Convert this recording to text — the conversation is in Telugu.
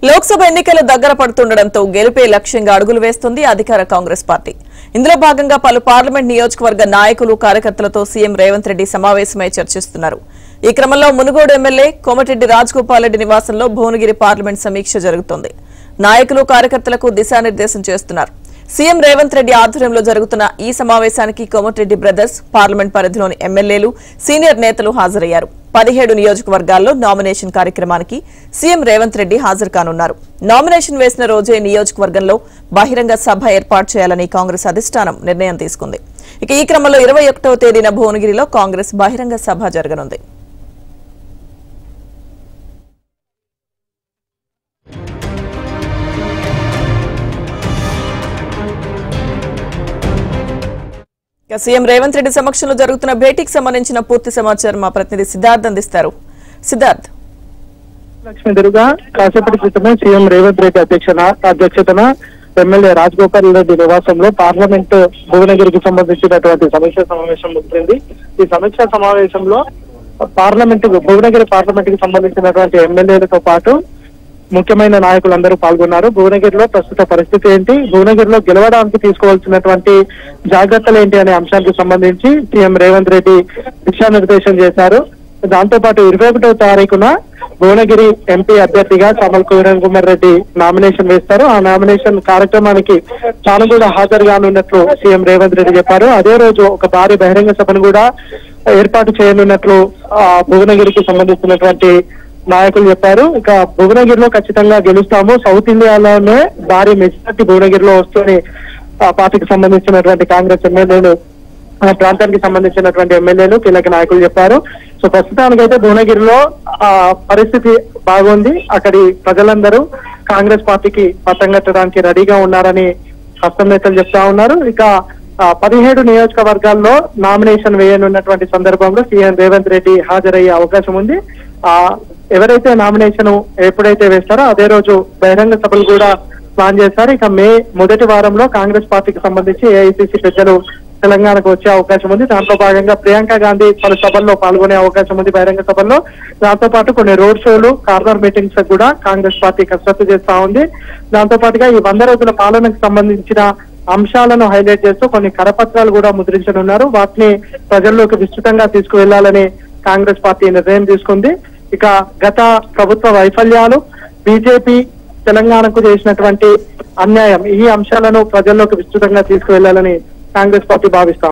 లోక్సభ ఎన్నికలు దగ్గర పడుతుండటంతో గెలుపే లక్ష్యంగా అడుగులు వేస్తుంది అధికార కాంగ్రెస్ పార్టీ. ఇందులో భాగంగా పలు పార్లమెంట్ నియోజకవర్గ నాయకులు కార్యకర్తలతో సీఎం రేవంత్ రెడ్డి సమావేశమై చర్చిస్తున్నారు. ఈ క్రమంలో మునుగోడు ఎమ్మెల్యే కోమటిరెడ్డి రాజగోపాల్ రెడ్డి నివాసంలో భువనగిరి పార్లమెంట్ సమీక్ష జరుగుతోంది. నాయకులు కార్యకర్తలకు దిశానిర్దేశం చేస్తున్నారు. సీఎం రేవంత్ రెడ్డి ఆధ్వర్యంలో జరుగుతున్న ఈ సమావేశానికి కోమటిరెడ్డి బ్రదర్స్, పార్లమెంట్ పరిధిలోని ఎమ్మెల్యేలు, సీనియర్ నేతలు హాజరయ్యారు. 17 నియోజకవర్గాల్లో నామినేషన్ కార్యక్రమానికి సీఎం రేవంత్ రెడ్డి హాజరు కానున్నారు. నామినేషన్ వేసిన రోజే నియోజకవర్గంలో బహిరంగ సభ ఏర్పాటు చేయాలని కాంగ్రెస్ అధిష్టానం నిర్ణయం తీసుకుంది. ఇక ఈ క్రమంలో 21వ తేదీన భువనగిరిలో కాంగ్రెస్ బహిరంగ సభ జరగనుంది. సీఎం రేవంత్ రెడ్డి సమక్షంలో జరుగుతున్న భేటీకి సంబంధించిన పూర్తి సమాచారం మా ప్రతినిధి సిద్ధార్థ్ అందిస్తారు. సిద్ధార్థ్. లక్ష్మి ఎదురుగా కాసేపటి క్రితమే సీఎం రేవంత్ రెడ్డి అధ్యక్షతన ఎమ్మెల్యే రాజగోపాల్ రెడ్డి నివాసంలో పార్లమెంట్ భువనగిరికి సంబంధించినటువంటి సమీక్షా సమావేశం ముగిసింది. ఈ సమీక్షా సమావేశంలో భువనగిరి పార్లమెంట్ కి సంబంధించినటువంటి ఎమ్మెల్యేలతో పాటు ముఖ్యమైన నాయకులందరూ పాల్గొన్నారు. భువనగిరిలో ప్రస్తుత పరిస్థితి ఏంటి, భువనగిరిలో గెలవడానికి తీసుకోవాల్సినటువంటి జాగ్రత్తలు ఏంటి అనే అంశానికి సంబంధించి సీఎం రేవంత్ రెడ్డి దిశానిర్దేశం చేశారు. దాంతో పాటు 21వ తారీఖున భువనగిరి ఎంపీ అభ్యర్థిగా చామల కిరణ్ కుమార్ రెడ్డి నామినేషన్ వేస్తారు. ఆ నామినేషన్ కార్యక్రమానికి తాను కూడా హాజరుగానున్నట్లు సీఎం రేవంత్ రెడ్డి చెప్పారు. అదే రోజు ఒక భారీ బహిరంగ సభను కూడా ఏర్పాటు చేయనున్నట్లు భువనగిరికి సంబంధించినటువంటి నాయకులు చెప్పారు. ఇక భువనగిరిలో ఖచ్చితంగా గెలుస్తాము, సౌత్ ఇండియాలోనే భారీ మెజార్టీ భువనగిరిలో వస్తుంది. పార్టీకి సంబంధించినటువంటి కాంగ్రెస్ ఎమ్మెల్యేలు, ప్రాంతానికి సంబంధించినటువంటి ఎమ్మెల్యేలు, కీలక నాయకులు చెప్పారు. సో ప్రస్తుతానికైతే భువనగిరిలో పరిస్థితి బాగుంది. అక్కడి ప్రజలందరూ కాంగ్రెస్ పార్టీకి పట్టం కట్టడానికి రెడీగా ఉన్నారని హస్తం నేతలు చెప్తా ఉన్నారు. ఇక 17 నియోజకవర్గాల్లో నామినేషన్ వేయనున్నటువంటి సందర్భంలో సీఎం రేవంత్ రెడ్డి హాజరయ్యే అవకాశం ఉంది. ఎవరైతే నామినేషన్ ఎప్పుడైతే వేస్తారో అదే రోజు బహిరంగ సభలు కూడా ప్లాన్ చేశారు. ఇక మే మొదటి వారంలో కాంగ్రెస్ పార్టీకి సంబంధించి ఏఐసీసీ పెద్దలు తెలంగాణకు వచ్చే అవకాశం ఉంది. దాంట్లో భాగంగా ప్రియాంక గాంధీ పలు సభల్లో పాల్గొనే అవకాశం ఉంది బహిరంగ సభల్లో. దాంతో పాటు కొన్ని రోడ్ షోలు, కార్నర్ మీటింగ్స్ కూడా కాంగ్రెస్ పార్టీ కసరత్తు చేస్తా ఉంది. దాంతో పాటుగా ఈ 100 రోజుల పాలనకు సంబంధించిన అంశాలను హైలైట్ చేస్తూ కొన్ని కరపత్రాలు కూడా ముద్రించనున్నారు. వాటిని ప్రజల్లోకి విస్తృతంగా తీసుకువెళ్లాలని కాంగ్రెస్ పార్టీ నిర్ణయం తీసుకుంది. ఇక గత ప్రభుత్వ వైఫల్యాలు, బీజేపీ తెలంగాణకు చేసినటువంటి అన్యాయం, ఈ అంశాలను ప్రజల్లోకి విస్తృతంగా తీసుకువెళ్లాలని కాంగ్రెస్ పార్టీ భావిస్తాం.